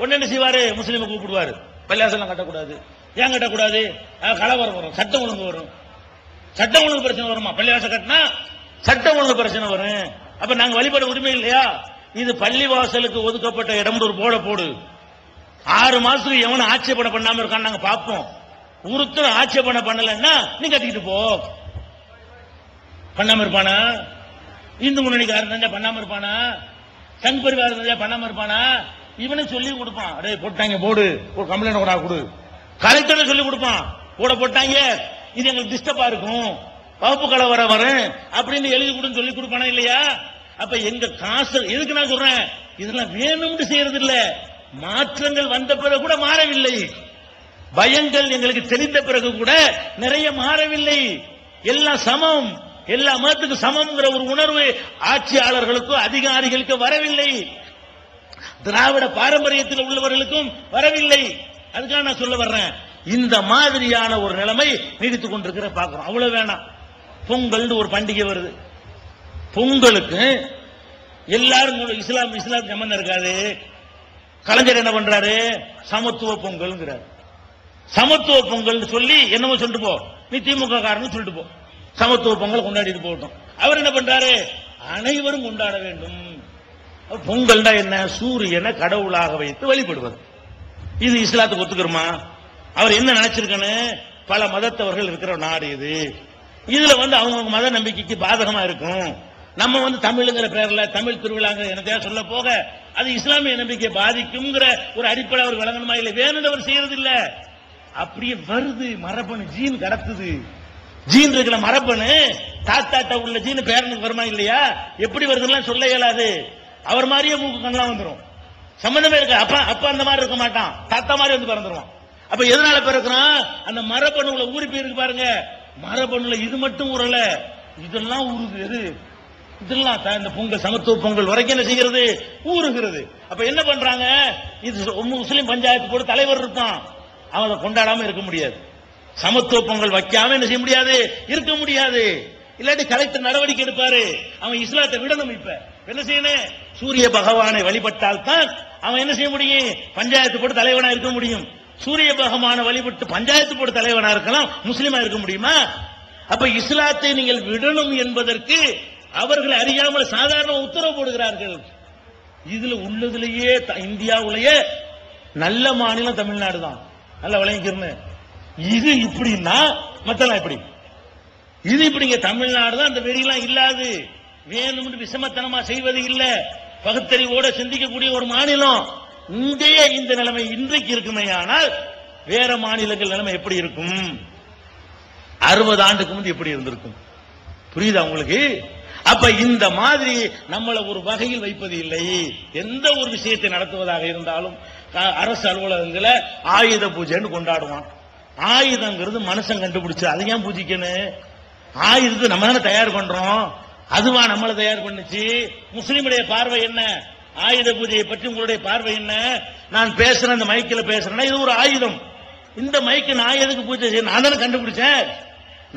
ஒன்னு என்ன செய்வாரு, முஸ்லீமை கூப்பிடுவாரு, பள்ளியாசலம் கட்டக்கூடாது. ஏன் கட்டக்கூடாது? கலவரம் வரும், சட்டம் ஒழுங்கு வரும். சட்டம் ஒழுங்கு பிரச்சனை வருமா? பள்ளிவாசல் கட்டினா சட்டம் ஒழுங்கு பிரச்சனை வரும். அப்ப நாங்க வழிபட உரிமை இல்லையா? இது பள்ளிவாசலுக்கு ஒதுக்கப்பட்ட இடம் ஒரு போட போடு. 6 மாசத்துக்கு எவனும் ஆட்சேபனை பண்ணாம இருக்கான்னு நாங்க பார்ப்போம். ஒருத்தர் ஆட்சேபனை பண்ணலன்னா நீ கட்டிக்கிட்டு போ. பண்ணாம இருப்பானா? இந்து முன்னணிக்காரன் செஞ்சா பண்ணாம இருப்பானா? சங் பரிவாரம் செஞ்சா பண்ணாம இருப்பானா? இவனை சொல்லி கொடுப்பான், அடே போட்டாங்க போடு, ஒரு கம்ப்ளைண்ட் கூட கொடு. கலெக்டர் சொல்லி கொடுப்பான், போட்டாங்க, இது எங்களுக்கு டிஸ்டர்பா இருக்கும், வகுப்பு கலவரம் வரும் அப்படின்னு எழுதி கொடுன்னு சொல்லி கொடுப்பானா இல்லையா? அப்ப எங்க காசு எதுக்கு நான் சொல்றேன், இதெல்லாம் வேணும்னு செய்யறது இல்ல. மாற்றங்கள் வந்த பிறகு கூட மாறவில்லை. பயங்கள் எங்களுக்கு தெரிந்த பிறகு கூட நிறைய மாறவில்லை. எல்லாம் சமம், எல்லா மதத்துக்கும் சமம்ங்கிற ஒரு உணர்வு ஆட்சியாளர்களுக்கும் அதிகாரிகளுக்கு வரவில்லை. திராவிட பாரம்பரியத்தில் உள்ளவர்களுக்கும் வரவில்லை. அதுக்காக நான் சொல்ல வர்றேன், இந்த மாதிரியான ஒரு நிலைமை நீடித்துக் கொண்டிருக்கிற பார்க்கிறோம். அவ்வளவு வேணாம். பொங்கல் ஒரு பண்டிகை வருது. பொங்கலுக்கு எல்லாரும் இஸ்லாம் சம்பந்தம் இருக்காது. கலைஞர் என்ன பண்றாரு, சமத்துவ பொங்கல்ங்கிறார். சமத்துவ பொங்கல் சொல்லி என்னமோ சொல்லிட்டு போ, நீ திமுக காரன்னு சொல்லிட்டு போ, சமத்துவ பொங்கல் கொண்டாடிட்டு போட்டோம். அவர் என்ன பண்றாரு, அனைவரும் கொண்டாட வேண்டும். பொங்கல் என்ன, சூரியனை கடவுளாக வைத்து வழிபடுவது. இது இஸ்லாத்துக்கு ஒத்துக்கிறோமா? அவர் என்ன நினைச்சிருக்கன்னு, பல மதத்தவர்கள் இருக்கிற நாடு இது. இதுல அவங்க மத நம்பிக்கைக்கு பாதகமா இருக்கும். நம்ம தமிழ்ங்கிற பேர்ல தமிழ் திருவிழாங்கிற என்னத்தையா சொல்ல போக அது இஸ்லாமிய நம்பிக்கை பாதிக்கும்ங்கிற ஒரு அடிப்படை அவர் விளங்கணுமா? இல்லை, வேணும்னு அவர் செய்யறது இல்ல. அப்படியே வருது மரபணு, ஜீன் கடத்துது. ஜீன் இருக்கிற மரபணு தாத்தாட்ட உள்ள ஜீன் பேரனுக்கு வருமா இல்லையா? எப்படி வருதுன்னு சொல்ல இயலாது. அவர் மாதிரியே மூக்கு கண்ணெல்லாம் வந்துடும், சம்பந்தமே இருக்கு. அப்ப அந்த மாதிரி இருக்க மாட்டான், தாத்தா மாதிரி பிறந்துருவான். அப்ப எதனால பிறக்கிறான்? அந்த மரபணுல ஊறி போயிருக்கு பாருங்க. மரபணுல இது மட்டும் ஊறல, இதெல்லாம் ஊறுது. எது இதெல்லாம் இந்த பொங்கல், சமத்துவ பொங்கல் வரைக்கும் என்ன செய்கிறது, ஊறுகிறது. அப்ப என்ன பண்றாங்க, இது முஸ்லிம் பஞ்சாயத்து போட்டு தலைவர் இருப்பான், அவன் கொண்டாடாம இருக்க முடியாது. சமத்துவ பொங்கல் வைக்காம என்ன செய்ய முடியாது, இருக்க முடியாது. இல்லாட்டி கலெக்டர் நடவடிக்கை எடுப்பாரு, அவன் இஸ்லாத்தை விடணும். இப்ப என்ன செய்யணும், சூரிய பகவானை வழிபட்டால் தான் அவன் என்ன செய்ய முடியும், பஞ்சாயத்து போட்டு தலைவனா இருக்க முடியும். சூரிய பகவானை வழிபட்டு பஞ்சாயத்து போட்டு தலைவனா இருக்கலாம், முஸ்லிமா இருக்க முடியுமா? அப்ப இஸ்லாத்தை நீங்கள் விடணும் என்பதற்கு அவர்கள் அறியாமல் சாதாரண உத்தரவு போடுகிறார்கள். இதுல உள்ளதுலேயே இந்தியாவிலேயே நல்ல மாநிலம் தமிழ்நாடு தான். நல்ல விளங்கிக்கிறேன்னு, இது இப்படின்னா மத்தெல்லாம் இப்படி, இது இப்படிங்க. தமிழ்நாடு தான் அந்த வெறியெல்லாம் இல்லாது, வேணும்னு விஷமத்தனமா செய்வது இல்ல, பகுத்தறிவோட சிந்திக்கக்கூடிய ஒரு மாநிலம். இங்கேயே இந்த நிலைமை இன்றைக்கு இருக்குமே, ஆனால் வேற மாநிலங்கள் நிலைமை எப்படி இருக்கும்? 60 ஆண்டுக்கு முன்பு எப்படி இருந்திருக்கும்? புரியுதா உங்களுக்கு? அப்ப இந்த மாதிரி நம்மளை ஒரு வகையில் வைப்பது இல்லை. எந்த ஒரு விஷயத்தை நடத்துவதாக இருந்தாலும் அரசு அலுவலகங்களை ஆயுத பூஜைன்னு கொண்டாடுவான். ஆயுதங்கிறது மனுஷன் கண்டுபிடிச்சு, அதை ஏன் பூஜிக்கணும்? ஆயுதத்தை நம்ம தானே தயார் பண்றோம், அதுவா நம்மளை தயார் பண்ணுச்சு? முஸ்லீமுடைய பார்வை என்ன? ஆயுத பூஜையை பற்றி உங்களுடைய பார்வை என்ன? நான் பேசுறேன், இந்த மைக்கில் பேசுறேன்னா இது ஒரு ஆயுதம். இந்த மைக்கு நான் எதுக்கு பூஜை செய்ய? நான் தானே கண்டுபிடிச்சேன்,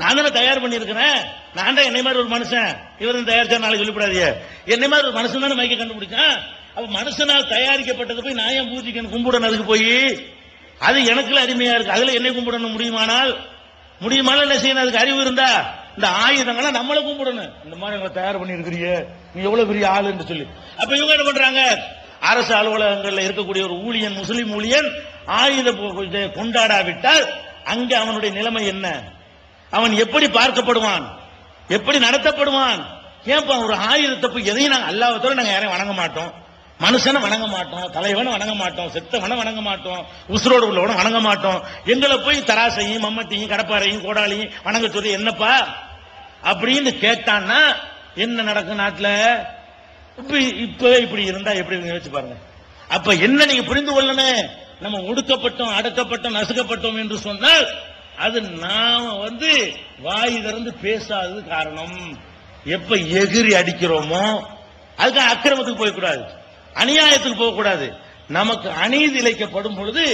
நான் தானே தயார் பண்ணிருக்கிறேன். நான் தான் என்னை மாதிரி ஒரு மனுஷன், இவரும் தயாரிச்சா நாளைக்கு சொல்லிவிடாதீங்க, என்னை மாதிரி ஒரு மனுஷன் தானே மைக்கை கண்டுபிடிச்சேன். அப்ப மனுஷனால் தயாரிக்கப்பட்டது போய் நான் ஏன் பூஜிக்கணும், கும்பிடணும்? அதுக்கு போய் அது எனக்குள்ள அருமையா இருக்கு, அதுல என்னை கும்பிடணும் முடியுமானால் என்ன செய்யணும்? அதுக்கு அறிவு இருந்தா இந்த ஆயுதங்களை நம்மள கும்பிடணும். இந்த மாதிரி எங்களை தயார் பண்ணி இருக்கிறீங்க, நீ எவ்வளவு பெரிய ஆளு என்று சொல்லி. அப்ப இவங்க என்ன பண்றாங்க, அரசு அலுவலகங்களில் இருக்கக்கூடிய ஒரு ஊழியன், முஸ்லிம் ஊழியன் ஆயுத கொண்டாடாவிட்டால் அங்க அவனுடைய நிலைமை என்ன? அவன் எப்படி பார்க்கப்படுவான், எப்படி நடத்தப்படுவான்? ஏன்பா ஒரு ஆயுதத்தை போய் எதையும் நாங்கள் அல்லாஹ்வை நாங்கள் யாரையும் வணங்க மாட்டோம், மனுஷனை வணங்க மாட்டோம், தலைவனை வணங்க மாட்டோம், செத்தவனை வணங்க மாட்டோம், உசுரோடு உள்ளவனை வணங்க மாட்டோம். எங்களை போய் தராசையும் மம்மட்டியும் கடப்பாரையும் கோடாலையும் வணங்க சொல்லி என்னப்பா அப்படின்னு கேட்டான்னா என்ன நடக்கும் நாட்டில்? இப்ப இப்படி இருந்தா எப்படி யோசிச்சு பாருங்க. அப்ப என்ன நீங்க புரிந்து கொள்ளணும், நம்ம ஒடுக்கப்பட்டோம், அடக்கப்பட்டோம், நசுக்கப்பட்டோம் என்று சொன்னால் அது நாம வாய் திறந்து பேசாதது காரணம். எப்ப எகிரி அடிக்கிறோமோ அதுக்கு அக்கிரமத்துக்கு போகக்கூடாது, அநியாயத்துக்கு போகக்கூடாது. நமக்கு அநீதி இழைக்கப்படும் பொழுது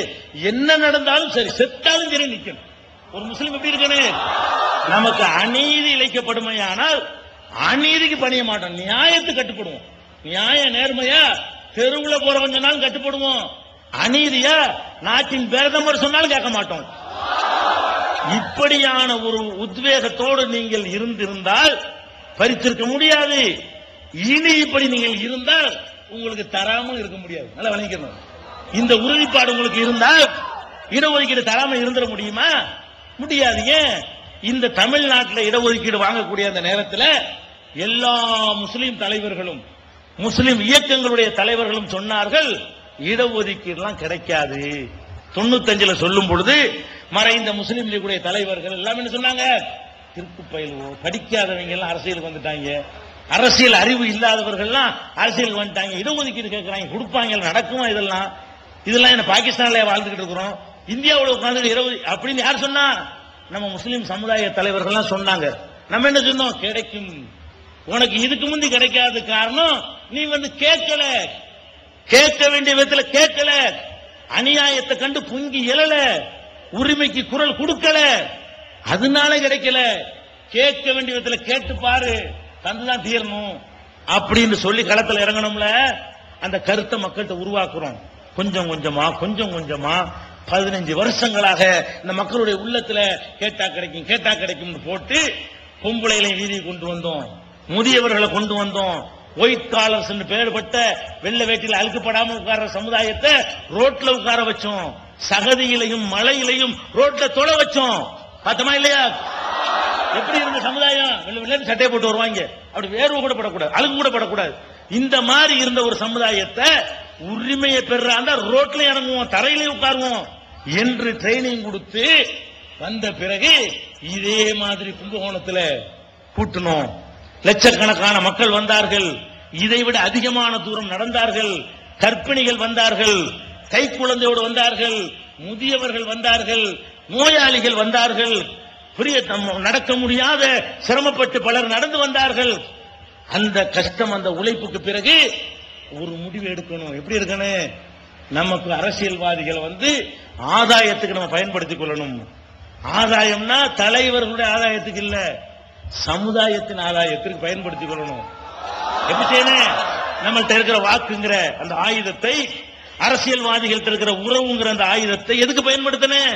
என்ன நடந்தாலும் சரி, செத்தாலும் சரி நிக்கணும். ஒரு முஸ்லிம் எப்படி இருக்கணும், நமக்கு அநீதி இழைக்கப்படுமையானால் அநீதிக்கு பணிய மாட்டோம், நியாயத்துக்கு கட்டுப்படுவோம். நியாய நேர்மையா தெருவுல போற கொஞ்ச நாள் கட்டுப்படுவோம், அநீதியா நாட்டின் பிரதமர் சொன்னாலும் கேட்க மாட்டோம். இப்படியான ஒரு உத்வேகத்தோடு நீங்கள் இருந்திருந்தால் பறித்திருக்க முடியாது. இனி இப்படி நீங்கள் இருந்தால் உங்களுக்கு தராமல் இருக்க முடியாது. நல்லா வழங்கிக்கணும். இந்த உறுதிப்பாடு உங்களுக்கு இருந்தால் இடஒதுக்கீடு தராமல் இருந்துட முடியுமா? முடியாதீங்க. இந்த தமிழ்நாட்டில் இடஒதுக்கீடு வாங்கக்கூடிய அந்த நேரத்தில் எல்லா முஸ்லிம் தலைவர்களும் முஸ்லிம் இயக்கங்களுடைய தலைவர்களும் சொன்னார்கள், இடஒதுக்கீடுலாம் கிடைக்காது. 95 சொல்லும் பொழுது மறைந்த முஸ்லிம் லீக்குடைய தலைவர்கள் எல்லாம் என்ன சொன்னாங்க? திருக்கு பயில்வோம், படிக்காதவங்க எல்லாம் அரசியலுக்கு வந்துட்டாங்க, அரசியல் அறிவு இல்லாதவர்கள்லாம் அரசியலுக்கு வந்துட்டாங்க, இடஒதுக்கீடு கேட்கிறாங்க, கொடுப்பாங்க, நடக்குமா? இதெல்லாம் என்ன பாகிஸ்தான்ல வாழ்ந்துகிட்டு இருக்கிறோம், இந்தியாவோட உட்கார்ந்து இடஒது அப்படின்னு யார் சொன்னா? நம்ம முஸ்லிம் சமுதாய தலைவர்கள்லாம் சொன்னாங்க. நம்ம என்ன சொன்னோம்? கிடைக்கும். உனக்கு இதுக்கு முந்தி கிடைக்காத காரணம் நீ கேட்கல, கேட்க வேண்டிய விதத்தில் கேட்கல, அநியாயத்தை கண்டு பொங்கி எழல, உரிமைக்கு குரல் கொடுக்கல, அதனால கிடைக்கல. கேட்க வேண்டிய விதத்தில் கேட்டு பாரு, தந்துதான் தீரணும் அப்படின்னு சொல்லி களத்தில் இறங்கணும்ல. அந்த கருத்தை மக்கள்கிட்ட உருவாக்குறோம். கொஞ்சம் கொஞ்சமா 15 வருஷங்களாக இந்த மக்களுடைய உள்ளத்துல கேட்டா கிடைக்கும் கேட்டா கிடைக்கும் போட்டு பொம்பளைகளை வீதியை கொண்டு வந்தோம், முதியவர்களை கொண்டு வந்தோம், ஒயிட் காலர்ஸ் பேர்பட்ட வெள்ளை வேட்டியில் அழுக்கப்படாம உட்கார்ற சமுதாயத்தை ரோட்ல உட்கார வச்சோம், சகதியிலையும் மழையிலையும் ரோட்ல தொட வச்சோம். பார்த்தமா இல்லையா? எப்படி இருந்த சமுதாயம்? வெள்ளை சட்டையை போட்டு வருவாங்க, அப்படி வேர்வை கூட படக்கூடாது, அழுகு கூட படக்கூடாது. இந்த மாதிரி இருந்த ஒரு சமுதாயத்தை உரிமையை பெறாந்த ரோட்ல இறங்குவோம், தரையிலே உட்காருவோம் என்று ட்ரைனிங் கொடுத்து வந்த பிறகு இதே மாதிரி கும்பகோணத்தில் கூட்டணும். லட்சக்கணக்கான மக்கள் வந்தார்கள், இதைவிட அதிகமான தூரம் நடந்தார்கள், கர்ப்பிணிகள் வந்தார்கள், கை குழந்தையோடு வந்தார்கள், முதியவர்கள் வந்தார்கள், நோயாளிகள் வந்தார்கள், நடக்க முடியாத சிரமப்பட்டு பலர் நடந்து வந்தார்கள். அந்த கஷ்டம், அந்த உழைப்புக்கு பிறகு ஒரு முடிவு எடுக்கணும். எப்படி இருக்கணும்? நமக்கு அரசியல்வாதிகள் ஆதாயத்துக்கு நம்ம பயன்படுத்திக் கொள்ளணும். ஆதாயம்னா தலைவர்களுடைய ஆதாயத்துக்கு இல்ல, சமுதாயத்தின் ஆதாயத்திற்கு பயன்படுத்திக் கொள்ளணும். எப்படி செய்யணும்? நம்மள்ட்ட இருக்கிற வாக்குங்கிற அந்த ஆயுதத்தை, அரசியல்வாதிகள் இருக்கிற உறவுங்கிற அந்த ஆயுதத்தை எதுக்கு பயன்படுத்தணும்?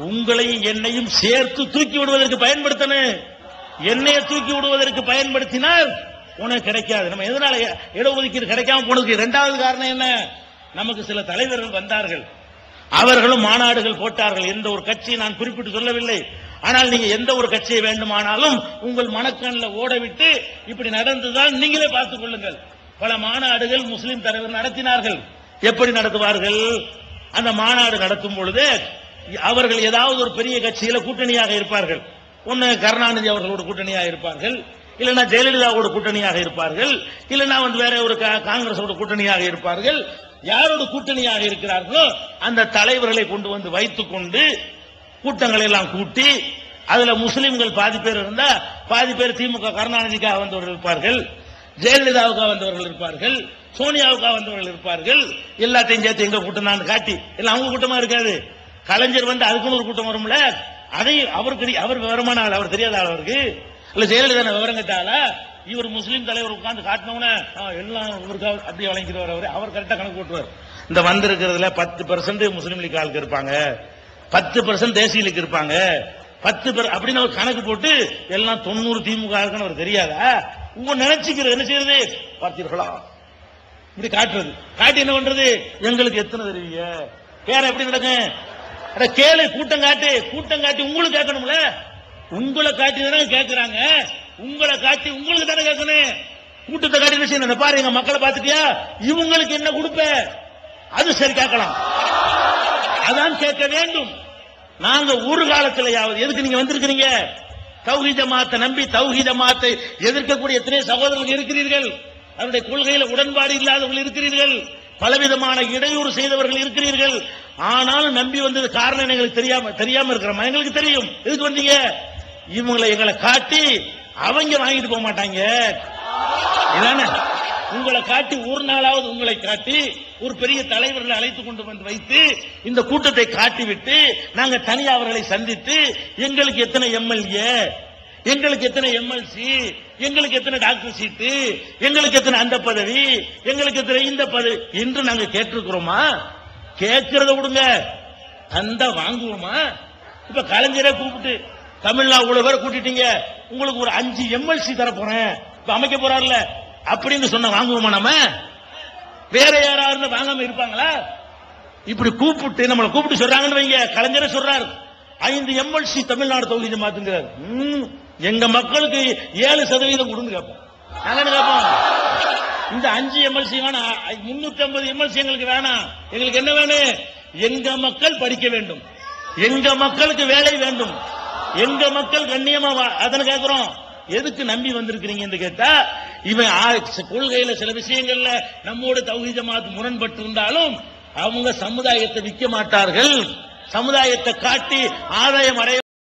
உங்களையும் என்னையும் சேர்த்து தூக்கி விடுவதற்கு பயன்படுத்தணும். என்னைய தூக்கி விடுவதற்கு பயன்படுத்தினால் உனக்கு கிடைக்காது. நம்ம எதனால இடஒதுக்கீடு கிடைக்காம போனதுக்கு இரண்டாவது காரணம் என்ன? நமக்கு சில தலைவர்கள் வந்தார்கள், அவர்களும் மாநாடுகள் போட்டார்கள். எந்த ஒரு கட்சியை நான் குறிப்பிட்டு சொல்லவில்லை, ஆனால் நீங்க எந்த ஒரு கட்சியை வேண்டுமானாலும் உங்கள் மனக்கண்ணில் ஓடவிட்டு இப்படி நடந்துதான் நீங்களே பார்த்துக் கொள்ளுங்கள். பல மாநாடுகள் முஸ்லிம் தலைவர் நடத்தினார்கள். எப்படி நடத்துவார்கள்? அந்த மாநாடு நடத்தும் பொழுது அவர்கள் ஏதாவது ஒரு பெரிய கட்சியில கூட்டணியாக இருப்பார்கள். ஒன்னு கருணாநிதி அவர்களோட கூட்டணியாக இருப்பார்கள், இல்லைன்னா ஜெயலலிதாவோட கூட்டணியாக இருப்பார்கள், இல்லைன்னா வேற ஒரு காங்கிரஸோட கூட்டணியாக இருப்பார்கள். யாரோட கூட்டணியாக இருக்கிறார்களோ அந்த தலைவர்களை கொண்டு வைத்துக் கொண்டு கூட்டங்களை எல்லாம் கூட்டி, அதுல முஸ்லிம்கள் பாதி பேர் இருந்தா பாதி பேர் திமுக கருணாநிதிக்காக வந்தவர்கள் இருப்பார்கள், ஜெயலலிதாவுக்காக வந்தவர்கள் இருப்பார்கள், சோனியாவுக்காக வந்தவர்கள் இருப்பார்கள். எல்லாத்தையும் சேர்த்து எங்க கூட்டம் தான் காட்டி எல்லாம் அவங்க கூட்டமா இருக்காது. கலைஞர் அதுக்குன்னு ஒரு கூட்டம் வரும்ல, அதை அவர் விவரமான ஆள், அவர் தெரியாத ஆள் அவருக்கு இல்ல. ஜெயலலிதா விவரம் கேட்டாலா? இவர் முஸ்லீம் தலைவர் உட்கார்ந்து காட்டினவன எல்லாம் இவருக்காக அப்படியே வழங்கிடுவார். அவர் கரெக்டா கணக்கு போட்டுவார். இந்த வந்திருக்கிறதுல 10% முஸ்லீம் லீக் ஆளுக்கு இருப்பாங்க, 10% தேசிய லீக் இருப்பாங்க, 10 அப்படின்னு அவர் கணக்கு போட்டு எல்லாம் 90 திமுக இருக்குன்னு அவர் தெரியாதா? உங்க நினைச்சுக்கிறது என்ன செய்யறது? பார்த்தீர்களா இப்படி காட்டுறது. காட்டி என்ன பண்றது? எங்களுக்கு எத்தனை தெரிவிங்க வேற எப்படி நடக்கும்? கேளு, கூட்டம் காட்டி உங்களுக்கு கேட்கணும்ல. உங்களை காட்டி தானே கேட்கிறாங்க, உங்களை காட்டி உங்களுக்கு தானே கேட்கணும். கூட்டத்தை காட்டி என்ன செய்யணும்? பாரு, எங்க மக்களை பார்த்துட்டியா, இவங்களுக்கு என்ன கொடுப்ப, அது சரி கேட்கலாம், அதான் கேட்க வேண்டும். நாங்க ஒரு காலத்திலேயாவது எதுக்கு நீங்க வந்திருக்கிறீங்க? தௌஹீத் ஜமாத்தை நம்பி தௌஹீத் ஜமாத்தை எதிர்க்கக்கூடிய எத்தனை சகோதரர்கள் இருக்கிறீர்கள், அவருடைய கொள்கையில உடன்பாடு இல்லாதவர்கள் இருக்கிறீர்கள், பலவிதமான இடையூறு செய்தவர்கள் இருக்கிறீர்கள். ஆனாலும் நம்பி வந்தது காரணம் எங்களுக்கு தெரியாம இருக்கிறோமா? எங்களுக்கு தெரியும். எதுக்கு வந்தீங்க? இவங்களை எங்களை காட்டி அவங்க வாங்கிட்டு போக மாட்டாங்க. உங்களை காட்டி ஒரு நாளாவது உங்களை காட்டி ஒரு பெரிய தலைவர்களை அழைத்துக் கொண்டு வந்து வைத்து இந்த கூட்டத்தை காட்டிவிட்டு நாங்க தனியா அவர்களை சந்தித்து எங்களுக்கு எத்தனை எம்எல்ஏ, எங்களுக்கு எத்தனை எம்எல்சி, எங்களுக்கு எத்தனை டாக்டர் சீட்டு, எங்களுக்கு எத்தனை அந்த பதவி, எங்களுக்கு எத்தனை இந்த பதவி என்று நாங்க கேட்டிருக்கிறோமா? கேட்கறத விடுங்க, தந்தா வாங்குவோமா? இப்ப கலைஞரை கூப்பிட்டு தமிழ்நாடு இவ்வளவு பேரை கூட்டிட்டீங்க, உங்களுக்கு ஒரு 5 எம்எல்சி தர போறேன் இப்ப அமைக்க போறாருல அப்படின்னு சொன்ன வாங்குவோமா? நம்ம வேற யாராவது வாங்காம இருப்பாங்களா? இப்படி கூப்பிட்டு நம்மளை கூப்பிட்டு சொல்றாங்கன்னு வைங்க, கலைஞரை சொல்றாரு 5 எம்எல்சி தமிழ்நாடு தொகுதி ஜமாத்துங்கிறார். எங்க மக்களுக்கு 7% கொடுங்க கேட்போம். நாங்க கேட்போம், இந்த 5 எம்எல்சி வேணாம், 350 எம்எல்சி எங்களுக்கு வேணாம். எங்களுக்கு என்ன வேணும்? எங்க மக்கள் படிக்க வேண்டும், எங்க மக்களுக்கு வேலை வேண்டும், எங்க மக்கள் கண்ணியமா அதனை கேட்கிறோம். எதுக்கு நம்பி வந்திருக்கிறீங்க கேட்டா, இவன் கொள்கையில சில விஷயங்கள்ல நம்மோட தௌஹீத் ஜமாத் முரண்பட்டு இருந்தாலும் அவங்க சமுதாயத்தை விற்க மாட்டார்கள், சமுதாயத்தை காட்டி ஆதாயம் அடைய